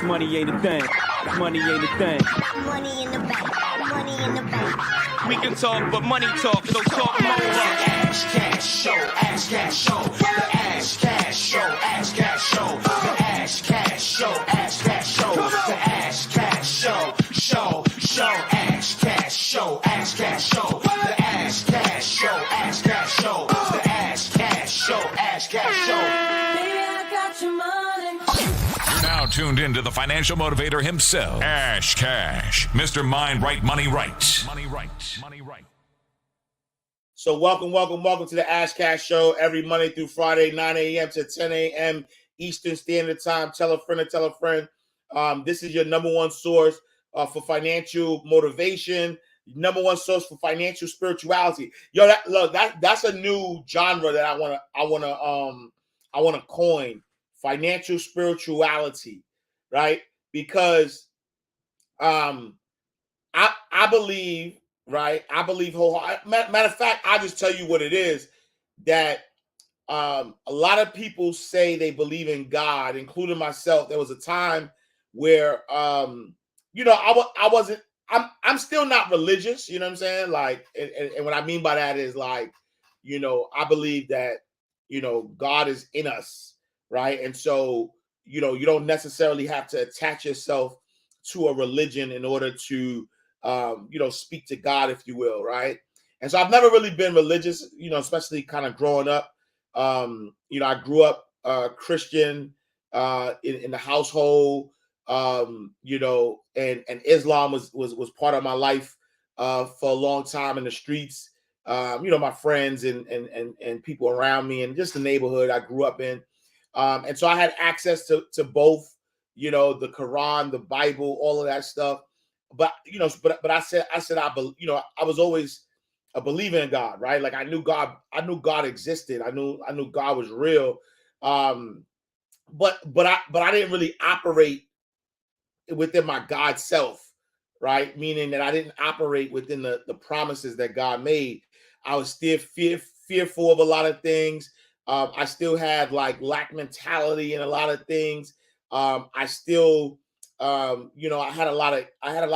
Money ain't a thing. Money ain't a thing. Money in the bank. Money in the bank. We can talk, but money talk, so talk more. Ash cash show, ash cash show, the ash cash show, ash cash show, the ash cash show, ash cash show, the ash cash show, ash cash show, ash cash show, the ash cash show, ash cash show, the ash cash show, ash cash show. Baby, I got your money. You're now tuned in to the financial motivator himself, Ash Cash, Mr. Mind Right, Money Right. Money Right, Money Right. So welcome to the Ash Cash Show every Monday through Friday, 9 a.m. to 10 a.m. Eastern Standard Time. Tell a friend to tell a friend. This is your number one source for financial motivation, number one source for financial spirituality. Yo, that's a new genre that I wanna coin, financial spirituality, right? Because I believe. Right, I believe wholeheartedly. Matter of fact, I'll just tell you what it is, that a lot of people say they believe in God, including myself. There was a time where I wasn't. I'm still not religious. You know what I'm saying? Like, and what I mean by that is, like, I believe that God is in us, right? And so you don't necessarily have to attach yourself to a religion in order to speak to God, if you will, right? And so I've never really been religious, especially kind of growing up. I grew up Christian in the household, and Islam was part of my life for a long time in the streets. My friends and people around me and just the neighborhood I grew up in. And so I had access to both, the Quran, the Bible, all of that stuff. But I said I was always a believer in God, right? Like I knew God existed. I knew God was real. But I didn't really operate within my God self, right? Meaning that I didn't operate within the promises that God made. I was still fearful of a lot of things. I still had like lack mentality in a lot of things. I still I had a lot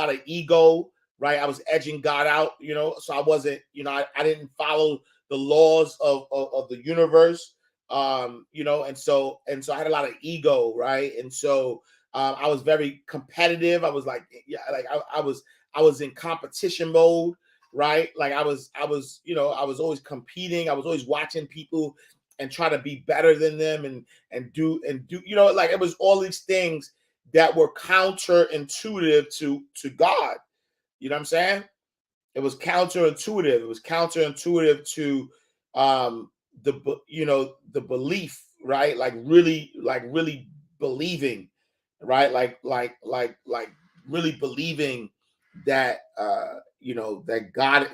of ego, right? I was edging God out, so I wasn't, I didn't follow the laws of the universe, and so I had a lot of ego, right? And so I was very competitive. I was like, I was in competition mode, right? Like I was always competing. I was always watching people and try to be better than them and do, like it was all these things that were counterintuitive to God. You know what I'm saying? It was counterintuitive. It was counterintuitive to the belief, right? Like really believing, right? Like really believing that that God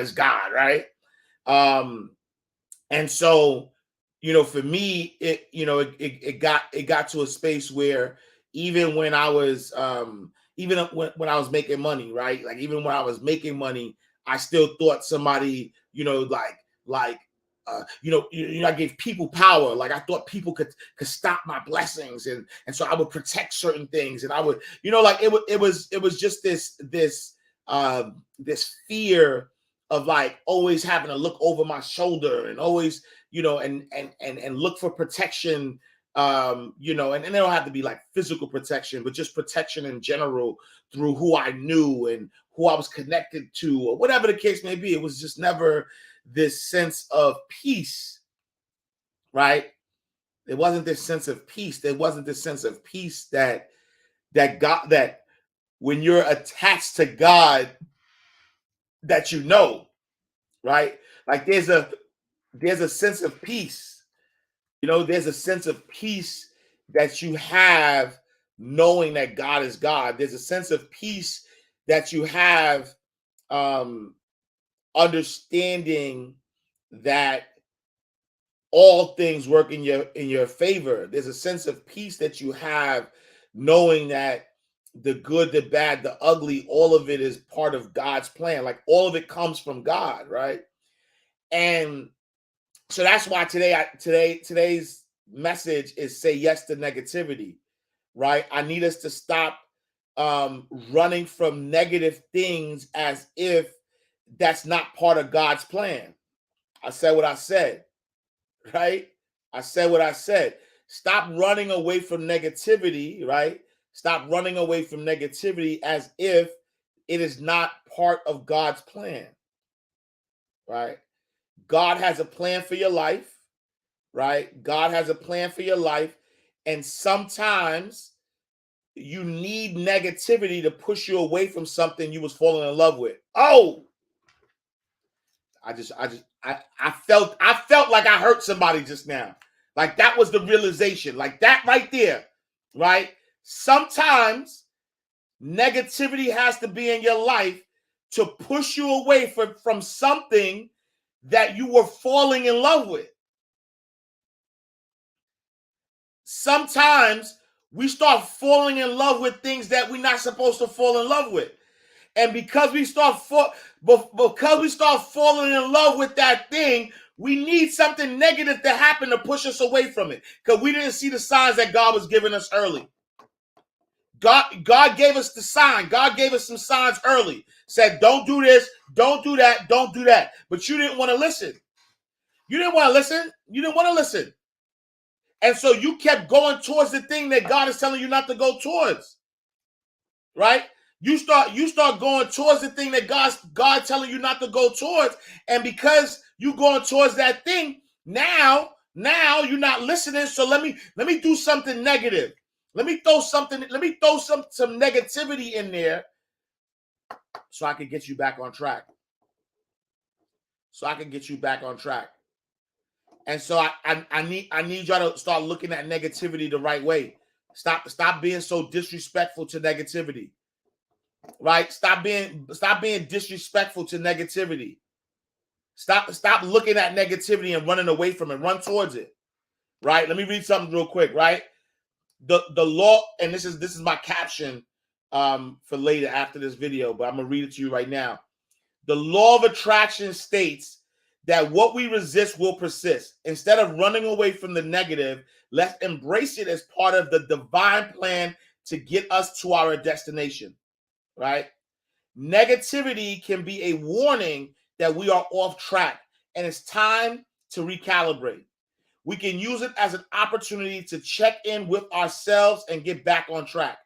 is God, right? And so for me, it got to a space where even when I was when I was making money, right? Like even when I was making money, I still thought somebody, I gave people power. Like I thought people could stop my blessings, and so I would protect certain things, and I would, like it was just this fear of like always having to look over my shoulder and always, and look for protection, and they don't have to be like physical protection, but just protection in general through who I knew and who I was connected to, or whatever the case may be. It was just never this sense of peace, right? There wasn't this sense of peace. There wasn't this sense of peace that God, that when you're attached to God, that right? Like there's a sense of peace. There's a sense of peace that you have knowing that God is God. There's a sense of peace that you have understanding that all things work in your favor. There's a sense of peace that you have knowing that the good, the bad, the ugly, all of it is part of God's plan. Like all of it comes from God, right? And so that's why today's message is say yes to negativity, right? I need us to stop running from negative things as if that's not part of God's plan. I said what I said, right? I said what I said. Stop running away from negativity, right? Stop running away from negativity as if it is not part of God's plan, right? God has a plan for your life, right? God has a plan for your life. And sometimes you need negativity to push you away from something you was falling in love with. Oh, I felt like I hurt somebody just now. Like that was the realization. Like that right there, right? Sometimes negativity has to be in your life to push you away from something that you were falling in love with. Sometimes we start falling in love with things that we're not supposed to fall in love with. And because we start falling in love with that thing, we need something negative to happen to push us away from it. Because we didn't see the signs that God was giving us early. God gave us the sign. God gave us some signs early. Said, don't do this, don't do that, don't do that. But you didn't want to listen. You didn't want to listen. You didn't want to listen. And so you kept going towards the thing that God is telling you not to go towards. Right? You start going towards the thing that God telling you not to go towards. And because you going towards that thing, now you're not listening. So let me do something negative. Let me throw some negativity in there so I can get you back on track. And so I need y'all to start looking at negativity the right way. Stop being so disrespectful to negativity. Right? Stop being disrespectful to negativity. Stop looking at negativity and running away from it. Run towards it. Right? Let me read something real quick, right? The law, and this is my caption for later after this video, but I'm gonna read it to you right now. The law of attraction states that what we resist will persist. Instead of running away from the negative, let's embrace it as part of the divine plan to get us to our destination. Right? Negativity can be a warning that we are off track and it's time to recalibrate. We can use it as an opportunity to check in with ourselves and get back on track.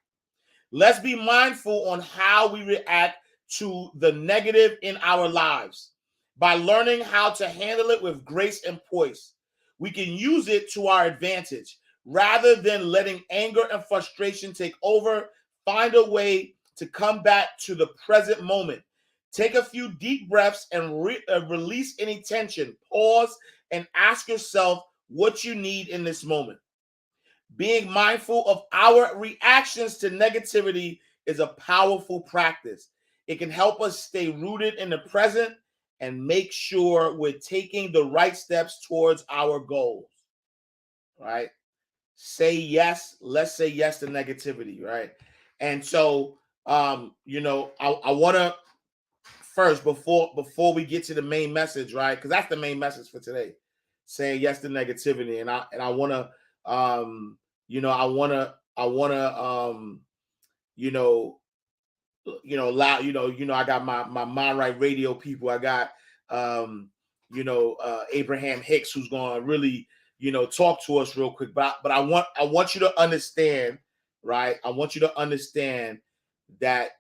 Let's be mindful on how we react to the negative in our lives. By learning how to handle it with grace and poise, we can use it to our advantage. Rather than letting anger and frustration take over, find a way to come back to the present moment. Take a few deep breaths and release any tension. Pause and ask yourself what you need in this moment. Being mindful of our reactions to negativity is a powerful practice. It can help us stay rooted in the present and make sure we're taking the right steps towards our goals. Right? Say yes. Let's say yes to negativity. Right? And so, I want to first before we get to the main message, right? Because that's the main message for today. Saying yes to negativity, and I want to, I got my Mind Right Radio people. I got, Abraham Hicks, who's going to really, talk to us real quick. But I want you to understand, right? I want you to understand that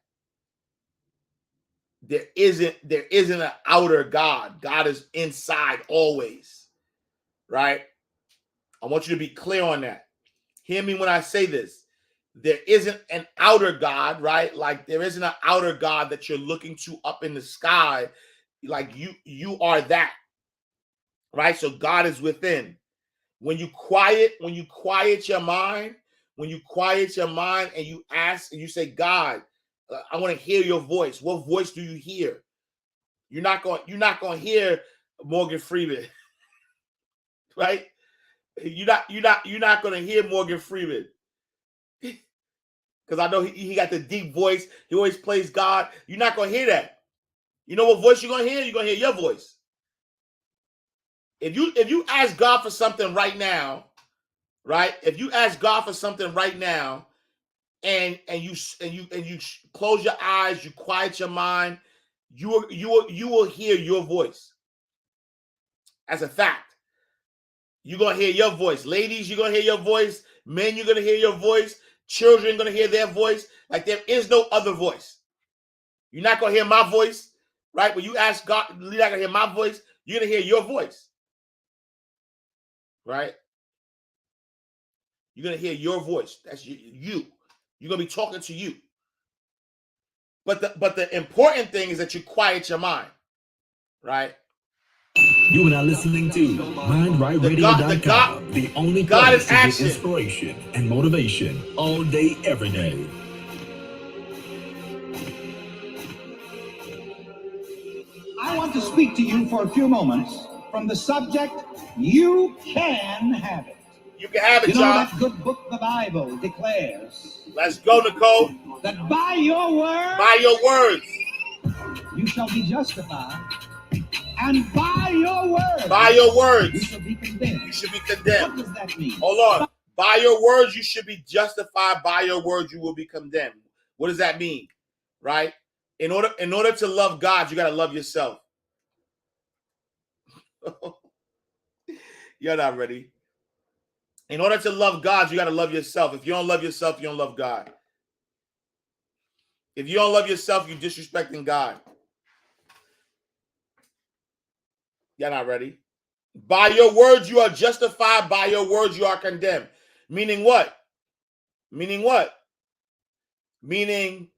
there isn't an outer God. God is inside always, right? I want you to be clear on that. Hear me when I say this. There isn't an outer God, right? Like there isn't an outer God that you're looking to up in the sky. Like you are that, right? So God is within. When you quiet your mind, and you ask and you say, God, I want to hear your voice. What voice do you hear? You're not going to hear Morgan Freeman, right? You're not going to hear Morgan Freeman. Because I know he got the deep voice. He always plays God. You're not going to hear that. You know what voice you're going to hear? You're going to hear your voice. If you ask God for something right now, right? If you ask God for something right now, and you close your eyes, you quiet your mind, you will hear your voice. As a fact, you're gonna hear your voice. Ladies, you're gonna hear your voice. Men, you're gonna hear your voice. Children are gonna hear their voice. Like there is no other voice. You're not gonna hear my voice, right? When you ask God, you're not gonna hear my voice. You're gonna hear your voice, right? You're gonna hear your voice. That's you. You're gonna be talking to you. But the important thing is that you quiet your mind, right? You are now listening to MindRightRadio.com, the only God place is to get action. inspiration and motivation all day, every day. I want to speak to you for a few moments from the subject, you can have it. You can have it, You know, John. that good book, the Bible, declares Let's go, Nicole. that by your word, By your words. you shall be justified, and by your word, By your you words. shall be condemned. You should be What condemned. does that mean? Hold on. By your words, you should be justified. By your words, you will be condemned. What does that mean? Right? In order to love God, you got to love yourself. You're not ready. In order to love God, you got to love yourself. If you don't love yourself, you don't love God. If you don't love yourself, you're disrespecting God. You're not ready. By your words, you are justified. By your words, you are condemned. Meaning what? Meaning what? Meaning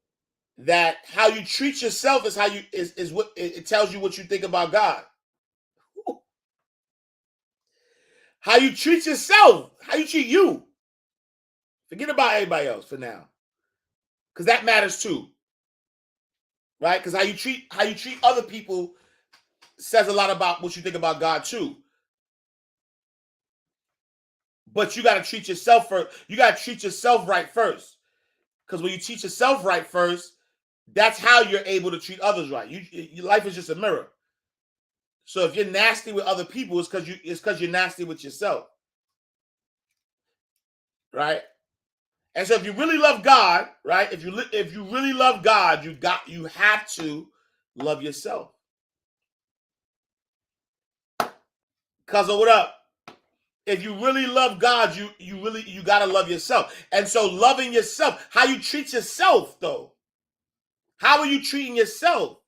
that how you treat yourself is how you is what it tells you what you think about God. How you treat yourself, how you treat you. Forget about everybody else for now, because that matters too, right? Because how you treat other people says a lot about what you think about God too. But you got to treat yourself first. You got to treat yourself right first, because when you treat yourself right first, that's how you're able to treat others right. Your life is just a mirror. So if you're nasty with other people, it's because you're nasty with yourself, right? And so if you really love God, right? If you really love God, you have to love yourself. Cause of what up? If you really love God, you gotta love yourself. And so loving yourself, how you treat yourself though? How are you treating yourself?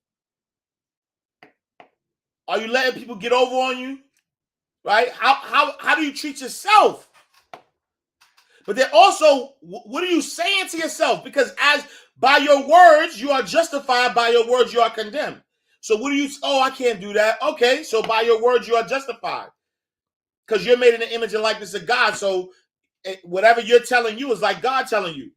Are you letting people get over on you? Right? How do you treat yourself? But then also, what are you saying to yourself? Because as by your words, you are justified. By your words, you are condemned. So what do you, I can't do that. Okay, so by your words, you are justified. Because you're made in the image and likeness of God. So whatever you're telling you is like God telling you.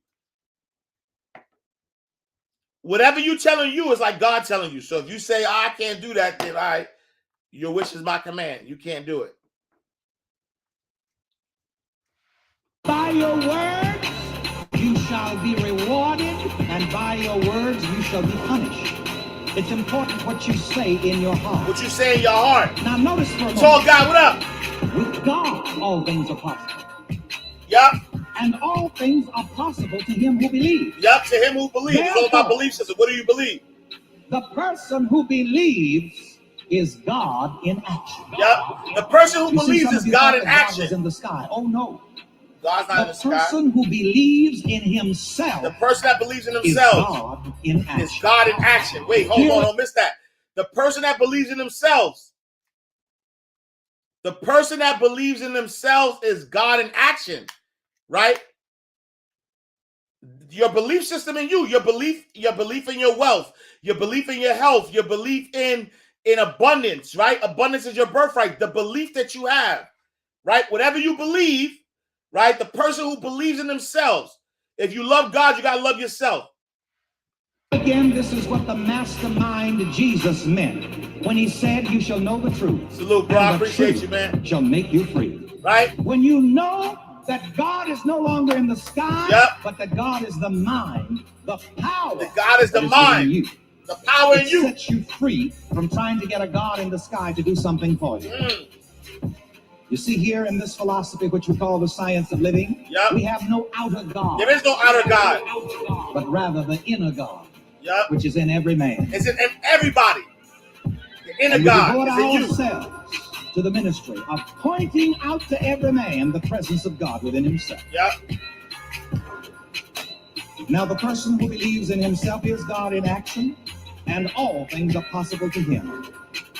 Whatever you're telling you is like God telling you. So if you say, I can't do that, then all right, your wish is my command. You can't do it. By your words, you shall be rewarded, and by your words, you shall be punished. It's important what you say in your heart. What you say in your heart. Now notice for a moment. Tall God, what up? With God, all things are possible. Yup. And all things are possible to him who believes. Yup, to him who believes. It's all about belief system. What do you believe? The person who believes is God in action. Yup. The person who believes is God in action. God is in the sky. Oh no. God's not in the sky. The person who believes in himself. The person that believes in themselves is God in action. Wait, hold on, don't miss that. The person that believes in themselves. The person that believes in themselves is God in action, right? Your belief system in you, your belief in your wealth, your belief in your health, your belief in abundance, right? Abundance is your birthright. The belief that you have, right? Whatever you believe, right? The person who believes in themselves. If you love God, you got to love yourself. Again, this is what the mastermind Jesus meant when he said, you shall know the truth. Salute, bro. I appreciate you, man. Shall make you free. Right? When you know that God is no longer in the sky, but that God is the mind, the power. That God is the mind, you. The power in you. Sets you free from trying to get a God in the sky to do something for you. You see here in this philosophy, which we call the science of living, Yep. we have no outer God. There is no outer God. But rather the inner God, Yep. which is in every man. It's in everybody. The inner And we God devote is in you. ourselves to the ministry of pointing out to every man the presence of God within himself. Yep. Now, the person who believes in himself is God in action, and all things are possible to him.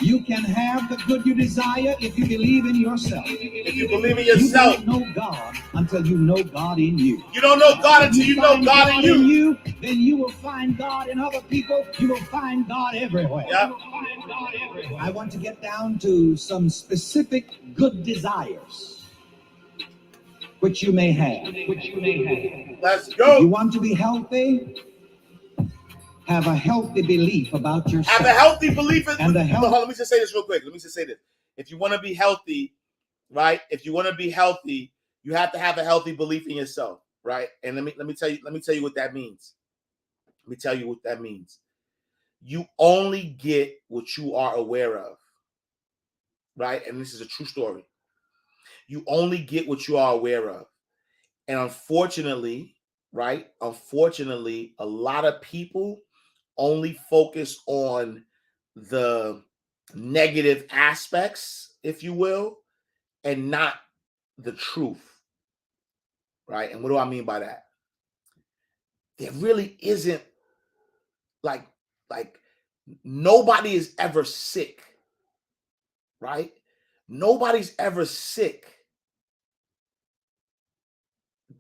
You can have the good you desire if you believe in yourself. If you believe in yourself. You don't know God until you know God in you. You don't know God until you know God in you. Then you will find God in other people. You will find God everywhere. Yep. I want to get down to some specific good desires which you may have. Let's If go. you want to be healthy, have a healthy belief about yourself. Have a healthy belief. And the health. Let me just say this real quick. Let me just say this. If you want to be healthy, right? If you want to be healthy, you have to have a healthy belief in yourself, right? And let me tell you what that means. Let me tell you what that means. You only get what you are aware of, right? And this is a true story. You only get what you are aware of. And unfortunately, right? Unfortunately, a lot of people only focus on the negative aspects, if you will, and not the truth, right? And what do I mean by that? There really isn't like nobody is ever sick, right? Nobody's ever sick.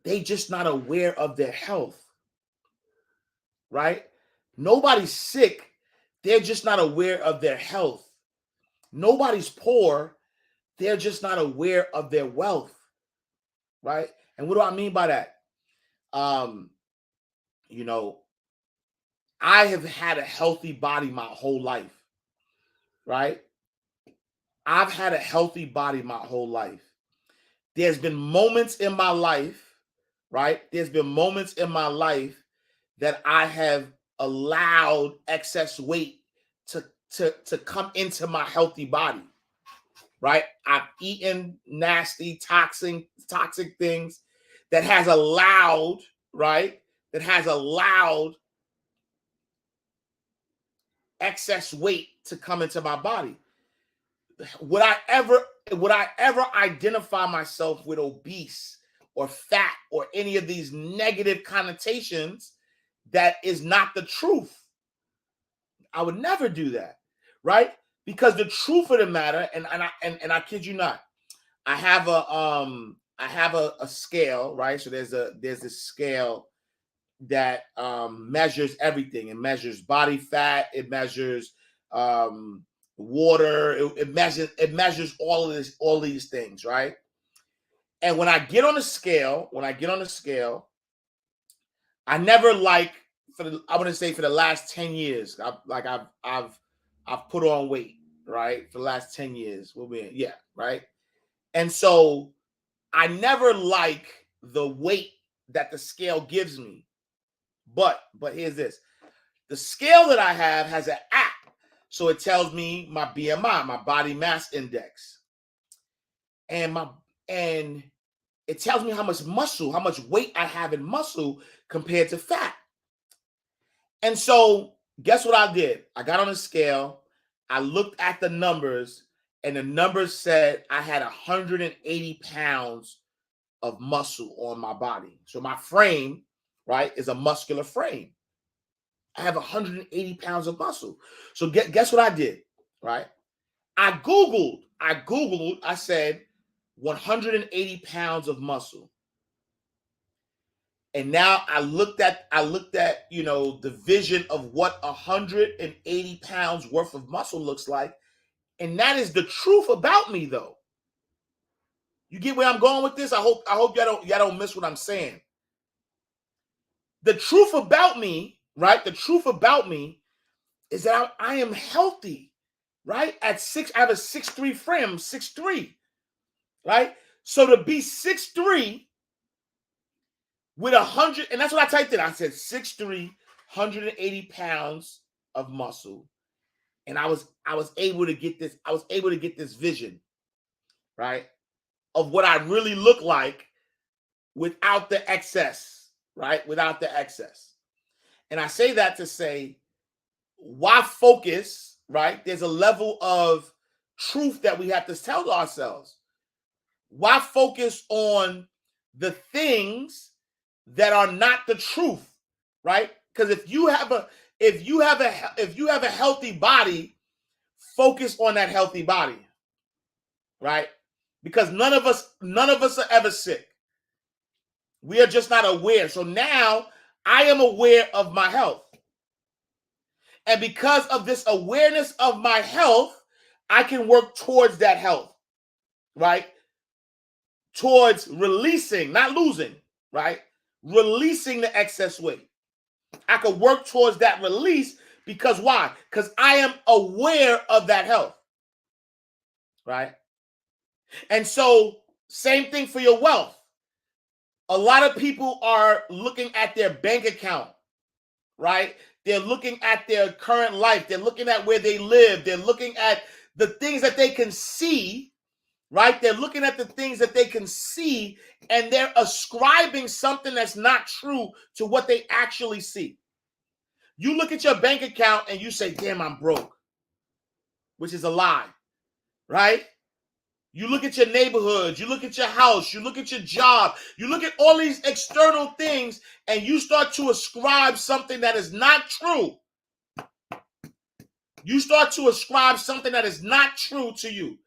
They just not aware of their health, right? Nobody's sick. They're just not aware of their health. Nobody's poor. They're just not aware of their wealth, right? And what do I mean by that? You know, I have had a healthy body my whole life, right? I've had a healthy body my whole life. There's been moments in my life, right? There's been moments in my life that I have allowed excess weight to come into my healthy body, right? I've eaten nasty, toxic things that has allowed, right? That has allowed excess weight to come into my body. Would I ever identify myself with obese or fat or any of these negative connotations? That is not the truth. I would never do that, right? Because the truth of the matter, and I kid you not, I have a scale, right? So there's this scale that measures everything. It measures body fat, it measures water, it measures all these things, right? And when I get on the scale, I never I want to say for the last 10 years, I've put on weight, right? For the last 10 years. Right? And so I never like the weight that the scale gives me. But here's this. The scale that I have has an app. So it tells me my BMI, my body mass index. And it tells me how much weight I have in muscle compared to fat. And so guess what I did? I got on the scale, I looked at the numbers, and the numbers said I had 180 pounds of muscle on my body. So my frame, right, is a muscular frame. I have 180 pounds of muscle. So guess what I did, right? I Googled, I said 180 pounds of muscle. And now I looked at, the vision of what 180 pounds worth of muscle looks like. And that is the truth about me, though. You get where I'm going with this? I hope y'all don't miss what I'm saying. The truth about me, right? The truth about me is that I am healthy, right? I have a 6'3" frame, 6'3", right? So to be 6'3" with 100, and that's what I typed in. I said 6'3", 180 pounds of muscle, and I was able to get this. I was able to get this vision, right? of what I really look like without the excess, right? Without the excess. And I say that to say, why focus, right? There's a level of truth that we have to tell ourselves. Why focus on the things that are not the truth, right? Because if you have a healthy body, focus on that healthy body, right? Because none of us are ever sick. We are just not aware. So now I am aware of my health. And because of this awareness of my health, I can work towards that health, right? Towards releasing, not losing, right? Releasing the excess weight. I could work towards that release because why? Because I am aware of that health, right? And so, same thing for your wealth. A lot of people are looking at their bank account, right? They're looking at their current life. They're looking at where they live. They're looking at the things that they can see, right? They're looking at the things that they can see, and they're ascribing something that's not true to what they actually see. You look at your bank account and you say, damn, I'm broke, which is a lie, right? You look at your neighborhood, you look at your house, you look at your job, you look at all these external things, and you start to ascribe something that is not true. You start to ascribe something that is not true to you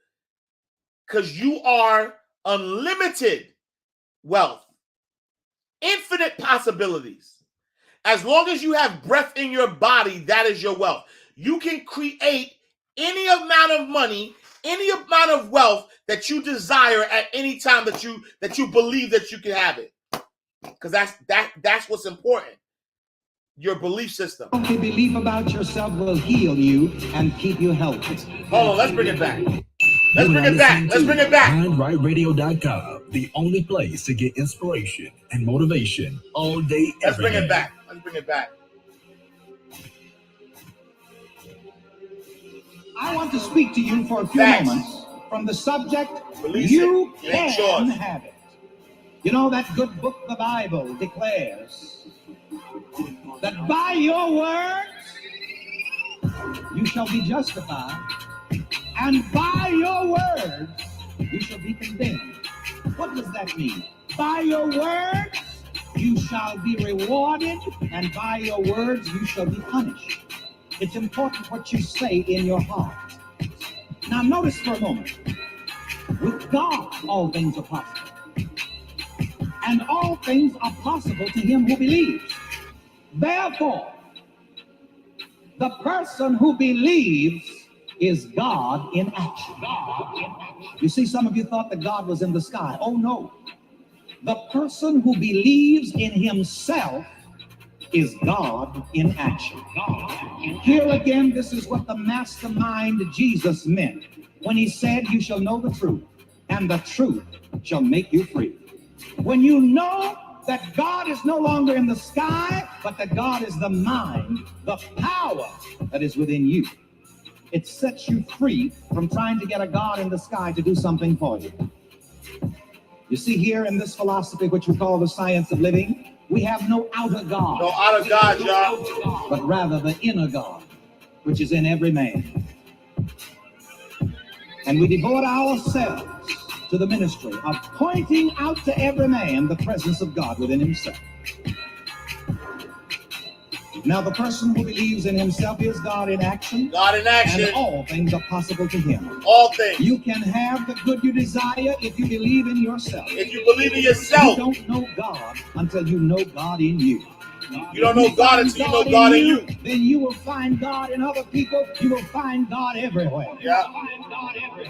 because you are unlimited wealth, infinite possibilities. As long as you have breath in your body, that is your wealth. You can create any amount of money, any amount of wealth that you desire at any time that you believe that you can have it. Because that's what's important. Your belief system. Healthy belief about yourself will heal you and keep you healthy. Hold on, let's bring it back. Let's bring it back. MindRightRadio.com, the only place to get inspiration and motivation all day, Let's every bring day. it back. Let's bring it back. I want to speak to you for a few Facts. moments from the subject, Release you it. It ain't can yours. have it. You know, that good book, the Bible, declares that by your words you shall be justified, and by your words you shall be condemned. What does that mean? By your words you shall be rewarded, and by your words you shall be punished. It's important what you say in your heart. Now notice for a moment, with God all things are possible, and all things are possible to him who believes. Therefore, the person who believes is God in action. You see, some of you thought that God was in the sky. Oh no. The person who believes in himself is God in action. Here again, this is what the mastermind Jesus meant when he said, you shall know the truth, and the truth shall make you free. When you know that God is no longer in the sky, but that God is the mind, the power that is within you, it sets you free from trying to get a God in the sky to do something for you. You see, here in this philosophy, which we call the science of living, we have no outer God. No outer God, y'all. But rather the inner God, which is in every man. And we devote ourselves to the ministry of pointing out to every man the presence of God within himself. Now, the person who believes in himself is God in action. God in action. And all things are possible to him. All things. You can have the good you desire if you believe in yourself. If you believe in yourself. You don't know God until you know God in you. You don't know God until you know God in you. Then you will find God in other people. You will find God everywhere. Yeah.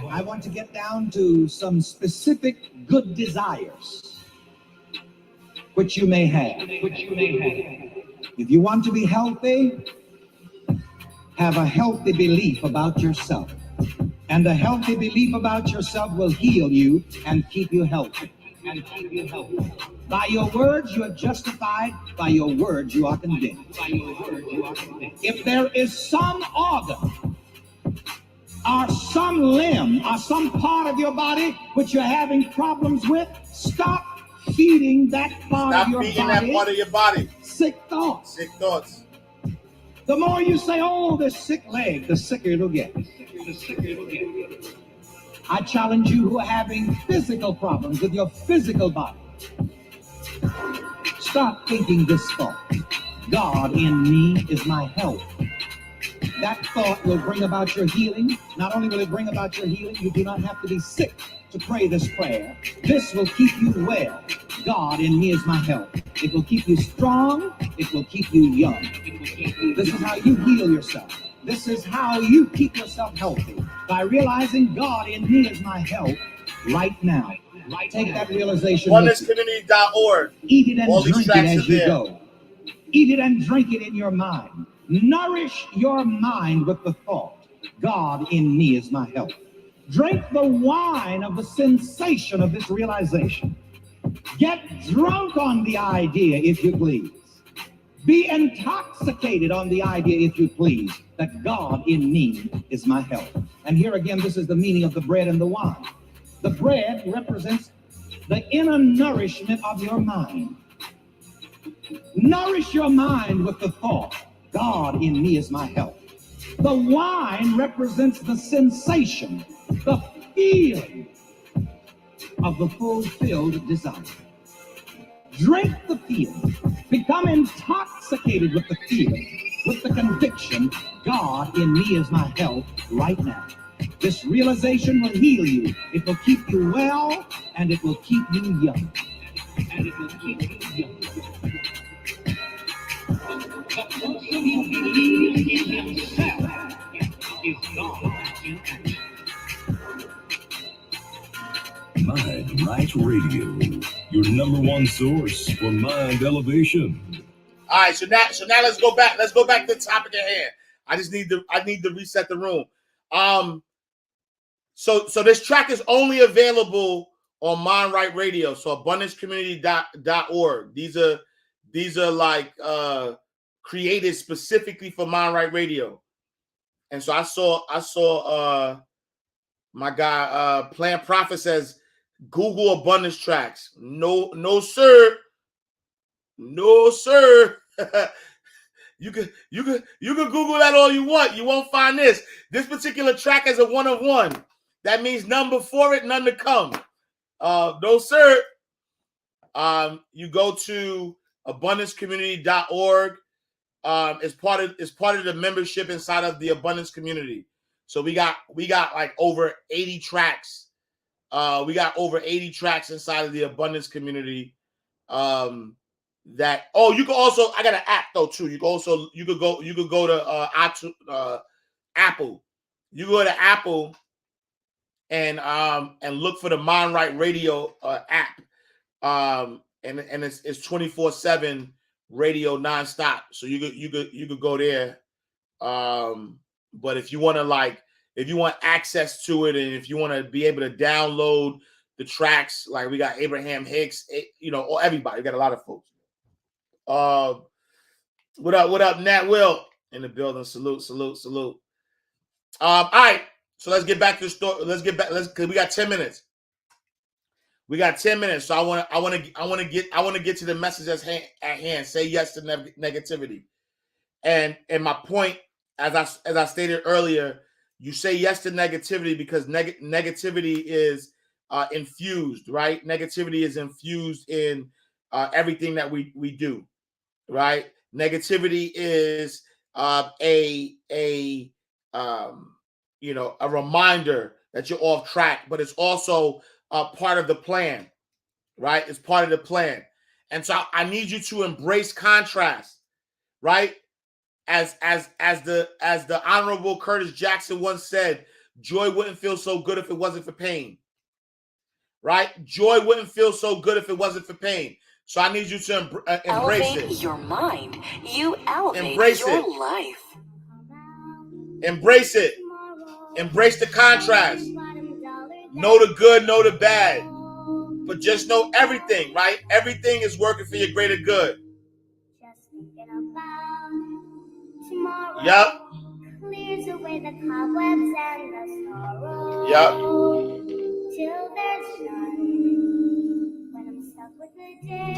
I want to get down to some specific good desires which you may have. If you want to be healthy, have a healthy belief about yourself. And a healthy belief about yourself will heal you and keep you healthy. By your words you are justified, by your words you are condemned. If there is some organ or some limb or some part of your body which you're having problems with, stop feeding that part of your body sick thoughts. Sick thoughts. The more you say, oh, this sick leg, the sicker it'll get. I challenge you who are having physical problems with your physical body. Stop thinking this thought. God in me is my help. That thought will bring about your healing. Not only will it bring about your healing, you do not have to be sick to pray this prayer. This will keep you well. God in me is my help. It will keep you strong. It will keep you young. This is how you heal yourself. This is how you keep yourself healthy, by realizing God in me is my help right now. Take that realization with you. OneNessCommunity.org. Eat it and drink it as you go. Eat it and drink it in your mind. Nourish your mind with the thought, God in me is my help. Drink the wine of the sensation of this realization. Get drunk on the idea, if you please. Be intoxicated on the idea, if you please, that God in me is my help. And here again, this is the meaning of the bread and the wine. The bread represents the inner nourishment of your mind. Nourish your mind with the thought, God in me is my help. The wine represents the sensation, the feeling of the fulfilled desire. Drink the feeling. Become intoxicated with the feeling, with the conviction, God in me is my help right now. This realization will heal you. It will keep you well, and it will keep you young. And it will keep you young. But most of you believe in himself is God in action. Mind Right Radio, your number one source for mind elevation. All right, so now let's go back. Let's go back to the topic at hand. I need to reset the room. So this track is only available on Mind Right Radio. So AbundanceCommunity.org. These are like created specifically for Mind Right Radio. And so I saw my guy Plant Prophet says Google abundance tracks. No sir. No sir. You can Google that all you want. You won't find this. This particular track is a one of one. That means none before it, none to come. No sir. You go to AbundanceCommunity.org. It's part of the membership inside of the Abundance Community. So we got like over 80 tracks. We got over 80 tracks inside of the Abundance Community. You can also, I got an app though too. You could go to Apple. You go to Apple and look for the Mind Right Radio app. And it's 24/7 radio nonstop. So you could go there. But if you want access to it, and if you want to be able to download the tracks, like we got Abraham Hicks, everybody, we got a lot of folks. What up, Nat Will in the building? Salute. All right, so let's get back to the story. Cause we got 10 minutes. So I want to get to the message at hand. Say yes to negativity. And my point, as I stated earlier, you say yes to negativity because negativity is infused, right? Negativity is infused in everything that we do, right? Negativity is a reminder that you're off track, but it's also part of the plan, right? It's part of the plan. And so I need you to embrace contrast, right? As the Honorable Curtis Jackson once said, joy wouldn't feel so good if it wasn't for pain, right? Joy wouldn't feel so good if it wasn't for pain. So I need you to embrace elevate your mind. You elevate your life. Embrace it. Embrace the contrast. Know the good, know the bad. But just know everything, right? Everything is working for your greater good. Yep. chase away the cobwebs and the sorrow. Yep. Till there's none. When I'm stuck with the day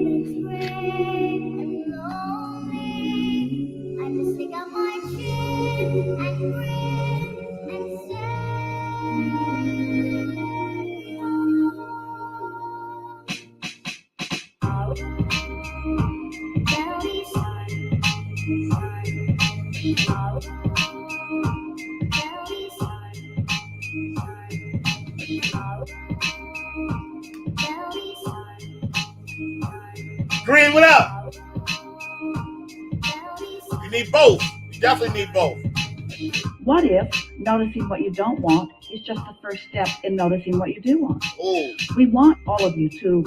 that's gray and lonely, I just stick out my chin and grin and say, there'll be sun, sun, there'll be sun, there'll be sun. Green, what up? You need both. You definitely need both. What if noticing what you don't want is just the first step in noticing what you do want? Ooh. We want all of you to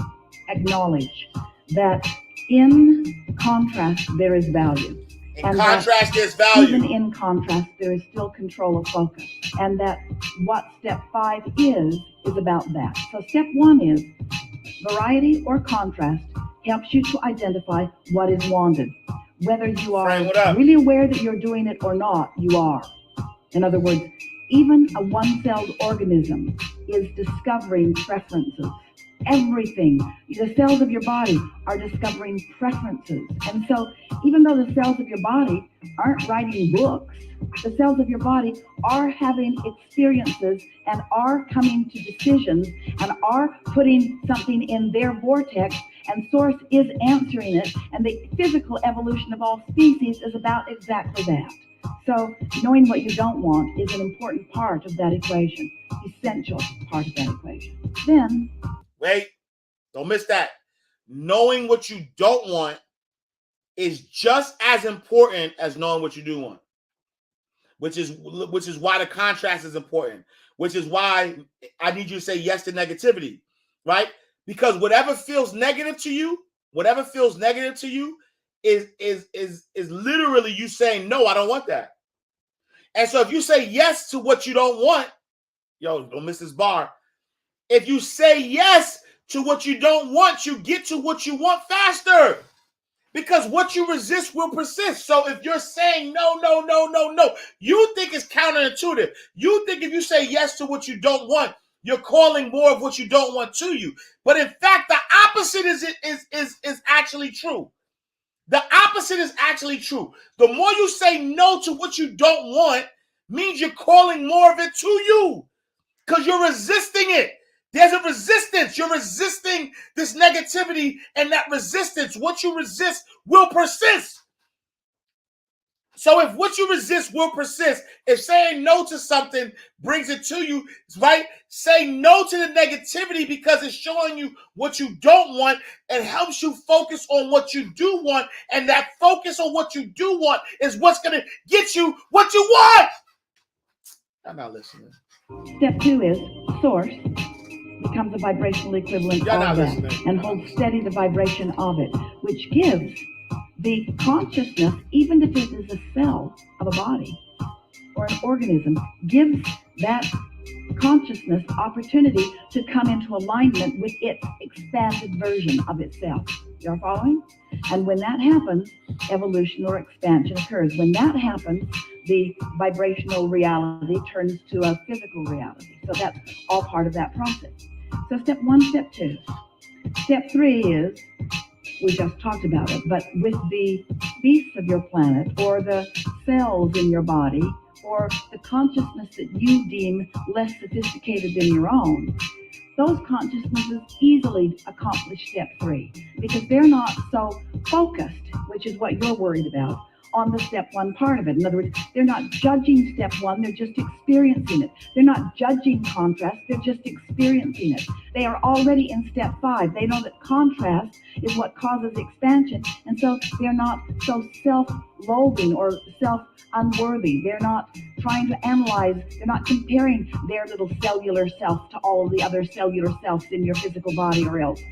acknowledge that in contrast there is value. In and contrast, that there's value. Even in contrast, there is still control of focus. And that what step 5 is about that. So step 1 is variety or contrast helps you to identify what is wanted. Whether you are Frank, what up? really aware that you're doing it or not, you are. In other words, even a one-celled organism is discovering preferences. Everything, the cells of your body are discovering preferences. And so even though the cells of your body aren't writing books, the cells of your body are having experiences and are coming to decisions and are putting something in their vortex, and source is answering it. And the physical evolution of all species is about exactly that. So knowing what you don't want is an important part of that equation, essential part of that equation. Then, wait, don't miss that. Knowing what you don't want is just as important as knowing what you do want. Which is why the contrast is important. Which is why I need you to say yes to negativity, right? Because whatever feels negative to you is literally you saying, no, I don't want that. And so if you say yes to what you don't want, yo, don't miss this bar. If you say yes to what you don't want, you get to what you want faster. Because what you resist will persist. So if you're saying no, you think it's counterintuitive. You think if you say yes to what you don't want, you're calling more of what you don't want to you. But in fact, the opposite is actually true. The opposite is actually true. The more you say no to what you don't want, means you're calling more of it to you. Because you're resisting it. There's a resistance. You're resisting this negativity, and that resistance, what you resist, will persist. So if what you resist will persist, if saying no to something brings it to you, right? Say no to the negativity because it's showing you what you don't want and helps you focus on what you do want. And that focus on what you do want is what's going to get you what you want. I'm not listening. Step 2 is source becomes a vibrational equivalent of that and holds steady the vibration of it, which gives the consciousness, even if it is a cell of a body or an organism, gives that consciousness opportunity to come into alignment with its expanded version of itself. You're following? And when that happens, evolution or expansion occurs. When that happens, the vibrational reality turns to a physical reality. So that's all part of that process. So step 1, step 2. Step 3 is, we just talked about it, but with the beasts of your planet or the cells in your body or the consciousness that you deem less sophisticated than your own, those consciousnesses easily accomplish step 3 because they're not so focused, which is what you're worried about, on the step 1 part of it. In other words, they're not judging step 1, they're just experiencing it. They're not judging contrast, they're just experiencing it. They are already in step 5. They know that contrast is what causes expansion, and so they're not so self-loathing or self-unworthy. They're not trying to analyze, they're not comparing their little cellular self to all of the other cellular selves in your physical body or else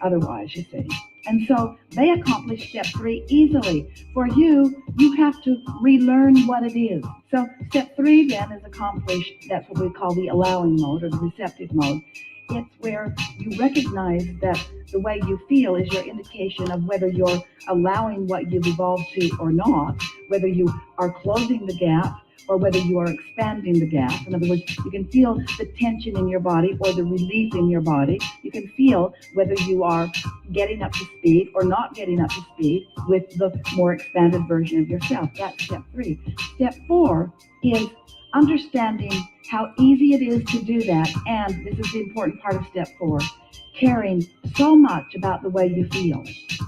otherwise, you see. And so they accomplish step 3 easily. For you, you have to relearn what it is. So step 3 then is accomplished. That's what we call the allowing mode or the receptive mode. It's where you recognize that the way you feel is your indication of whether you're allowing what you've evolved to or not, whether you are closing the gap or whether you are expanding the gap. In other words, you can feel the tension in your body or the relief in your body. You can feel whether you are getting up to speed or not getting up to speed with the more expanded version of yourself. That's step 3. Step 4 is understanding how easy it is to do that. And this is the important part of step 4, caring so much about the way you feel.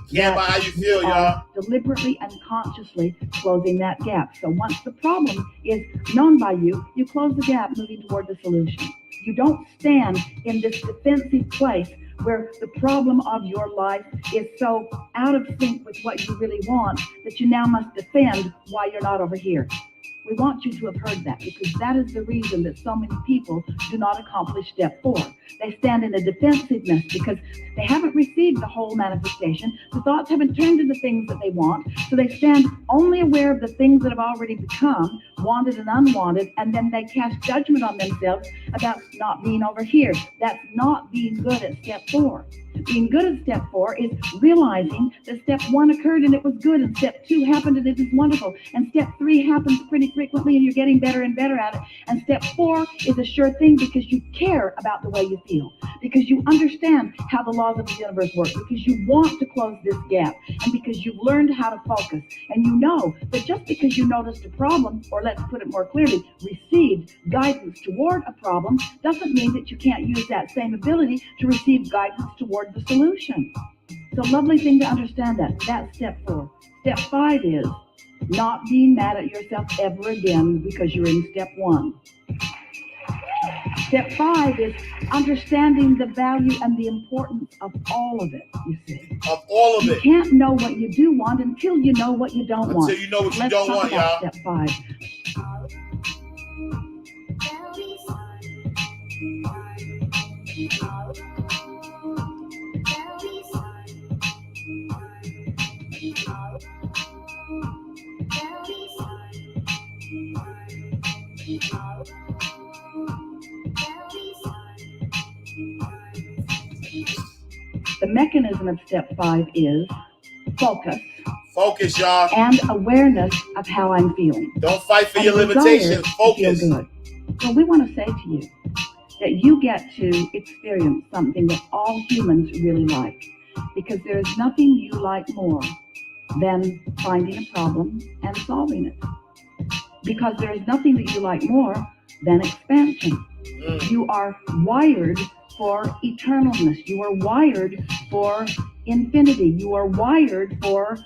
Yeah, about how you feel, y'all. Deliberately and consciously closing that gap. So once the problem is known by you, you close the gap, moving toward the solution. You don't stand in this defensive place where the problem of your life is so out of sync with what you really want that you now must defend why you're not over here. We want you to have heard that, because that is the reason that so many people do not accomplish step 4. They stand in a defensiveness because they haven't received the whole manifestation. The thoughts haven't turned into things that they want. So they stand only aware of the things that have already become, wanted and unwanted, and then they cast judgment on themselves about not being over here. That's not being good at step 4. Being good at step 4 is realizing that step 1 occurred and it was good, and step 2 happened and it is wonderful, and step 3 happens pretty frequently and you're getting better and better at it, and step 4 is a sure thing because you care about the way you feel, because you understand how the laws of the universe work, because you want to close this gap, and because you've learned how to focus, and you know that just because you noticed a problem, or let's put it more clearly, received guidance toward a problem, doesn't mean that you can't use that same ability to receive guidance toward the solution. It's a lovely thing to understand that. That's step 4. Step 5 is not being mad at yourself ever again because you're in step 1. Step 5 is understanding the value and the importance of all of it, you see. Of all of it. You can't know what you do want until you know what you don't want. Until you know what you Let's don't talk want, about y'all. Step 5. The mechanism of step 5 is focus. Focus, y'all. And awareness of how I'm feeling. Don't fight for and your limitations. Focus. Feel good. So we want to say to you that you get to experience something that all humans really like, because there's nothing you like more than finding a problem and solving it. Because there is nothing that you like more than expansion. You are wired for eternalness. You are wired for infinity. You are wired for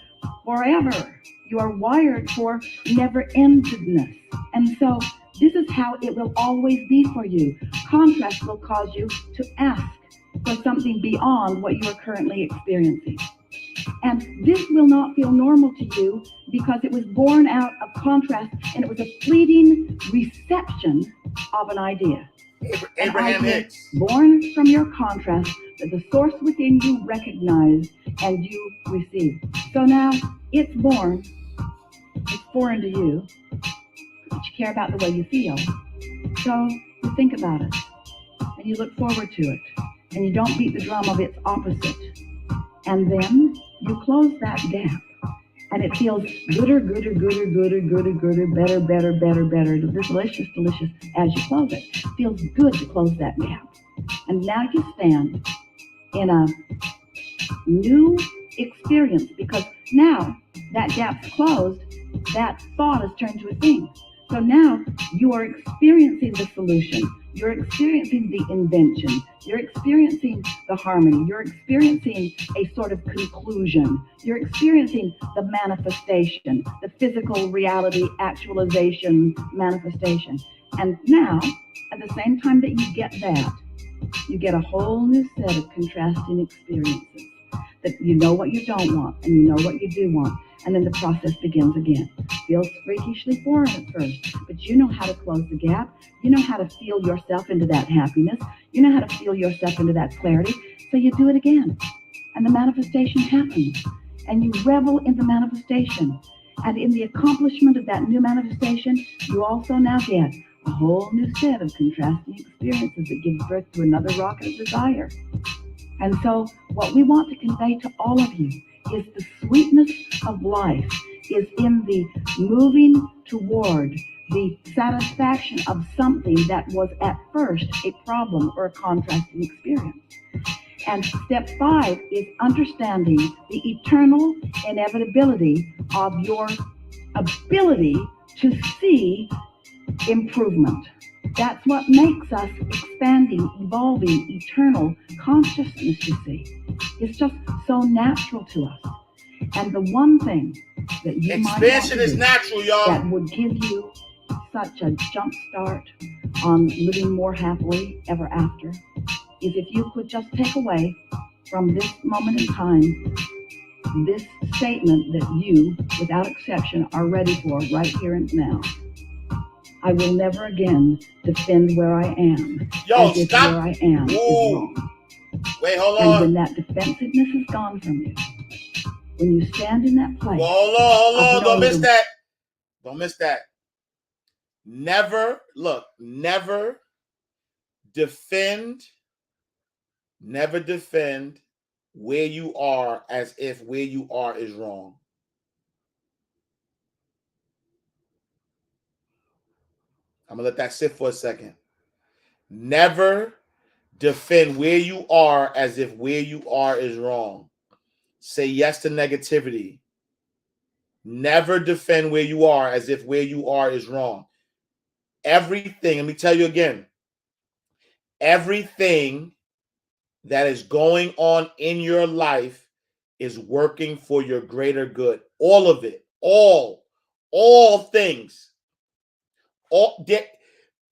forever. You are wired for never-endedness. And so this is how it will always be for you. Contrast will cause you to ask for something beyond what you are currently experiencing. And this will not feel normal to you because it was born out of contrast, and it was a fleeting reception of an idea. Abraham Hicks. Born from your contrast that the source within you recognized and you received. So now it's born, it's foreign to you, but you care about the way you feel. So you think about it, and you look forward to it, and you don't beat the drum of its opposite. And then you close that gap, and it feels gooder, gooder, gooder, gooder, gooder, gooder, better, better, better, better, delicious, delicious as you close it. It feels good to close that gap. And now you stand in a new experience, because now that gap's closed, that thought has turned to a thing. So now you are experiencing the solution. You're experiencing the invention. You're experiencing the harmony. You're experiencing a sort of conclusion. You're experiencing the manifestation, the physical reality actualization manifestation. And now, at the same time that you get that, you get a whole new set of contrasting experiences. That you know what you don't want, and you know what you do want. And then the process begins again. Feels freakishly foreign at first, but you know how to close the gap. You know how to feel yourself into that happiness. You know how to feel yourself into that clarity. So you do it again. And the manifestation happens. And you revel in the manifestation. And in the accomplishment of that new manifestation, you also now get a whole new set of contrasting experiences that gives birth to another rocket of desire. And so what we want to convey to all of you is the sweetness of life is in the moving toward the satisfaction of something that was at first a problem or a contrasting experience. And step 5 is understanding the eternal inevitability of your ability to see improvement. That's what makes us expanding, evolving, eternal consciousness, you see. It's just so natural to us. And the one thing that you expansion is natural, y'all. That would give you such a jump start on living more happily ever after is if you could just take away from this moment in time this statement that you, without exception, are ready for right here and now. I will never again defend where I am. Yo, as if stop. Where I am is wrong. Wait, hold and on. when that defensiveness is gone from you, when you stand in that place. Well, hold on. Don't miss that. Don't miss that. Never defend where you are as if where you are is wrong. I'm going to let that sit for a second. Never defend where you are as if where you are is wrong. Say yes to negativity. Never defend where you are as if where you are is wrong. Everything, let me tell you again, everything that is going on in your life is working for your greater good. All of it. All things.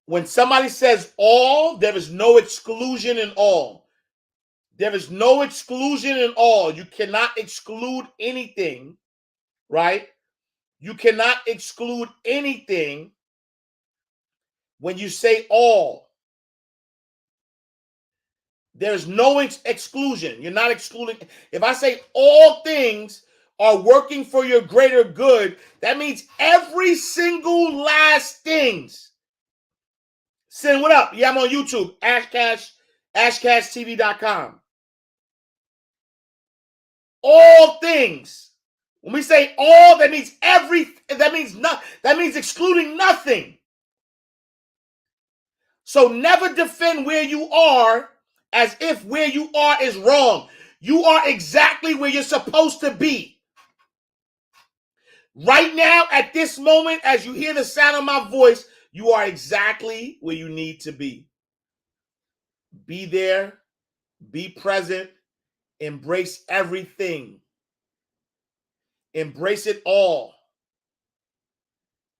When somebody says all, there is no exclusion in all. There is no exclusion in all. You cannot exclude anything, right? You cannot exclude anything when you say all. There's no exclusion. You're not excluding. If I say all things are working for your greater good, that means every single last things. Sin, what up? Yeah, I'm on YouTube. AshCashTV.com. All things. When we say all, that means that means excluding nothing. So never defend where you are as if where you are is wrong. You are exactly where you're supposed to be. Right now, at this moment, as you hear the sound of my voice, you are exactly where you need to be. Be there, be present, embrace everything. Embrace it all.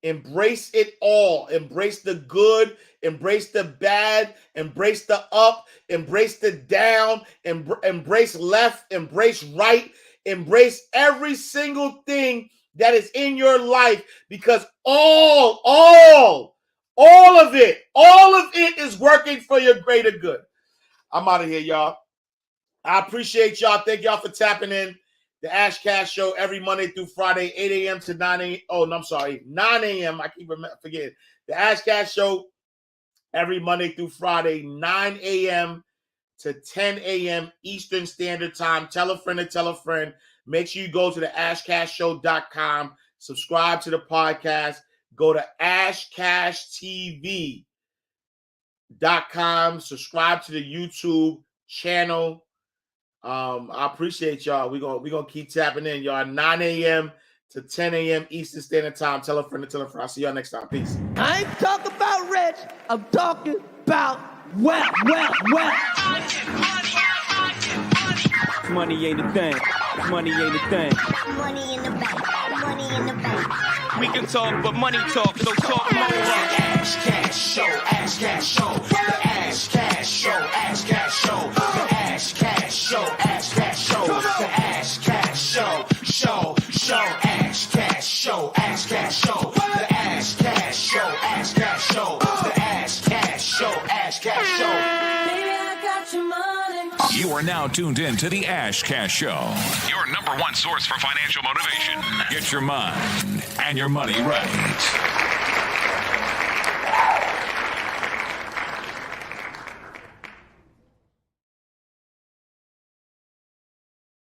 Embrace it all. Embrace the good, embrace the bad, embrace the up, embrace the down, embrace left, embrace right, embrace every single thing that is in your life, because all of it is working for your greater good. I'm out of here, y'all. I appreciate y'all. Thank y'all for tapping in. The Ash Cash Show every Monday through Friday, 8 a.m. to 9 a.m. Oh, no, I'm sorry, 9 a.m. I keep forgetting. The Ash Cash Show every Monday through Friday, 9 a.m. to 10 a.m. Eastern Standard Time. Tell a friend to tell a friend. Make sure you go to the ashcashshow.com. Subscribe to the podcast. Go to ashcashtv.com. Subscribe to the YouTube channel. I appreciate y'all. We're gonna keep tapping in, y'all. 9 a.m. to 10 a.m. Eastern Standard Time. Tell a friend to tell a friend. I'll see y'all next time. Peace. I ain't talking about rich. I'm talking about wealth. Money ain't a thing. Money ain't a thing. Money in the bank. Money in the bank. We can talk, but money talk, so talk more. Ash Cash Show, Ash Cash Show, the Ash Cash Show, Ash Cash Show, the Ash Cash Show, Ash Cash Show, the Ash Cash Show, Ash Cash Show, Ash Cash Show, the Ash Cash Show, Ash Cash Show, the Ash Cash Show, Ash Cash Show. Baby, I got your money. You are now tuned in to the Ash Cash Show, your number one source for financial motivation. Get your mind and your money right.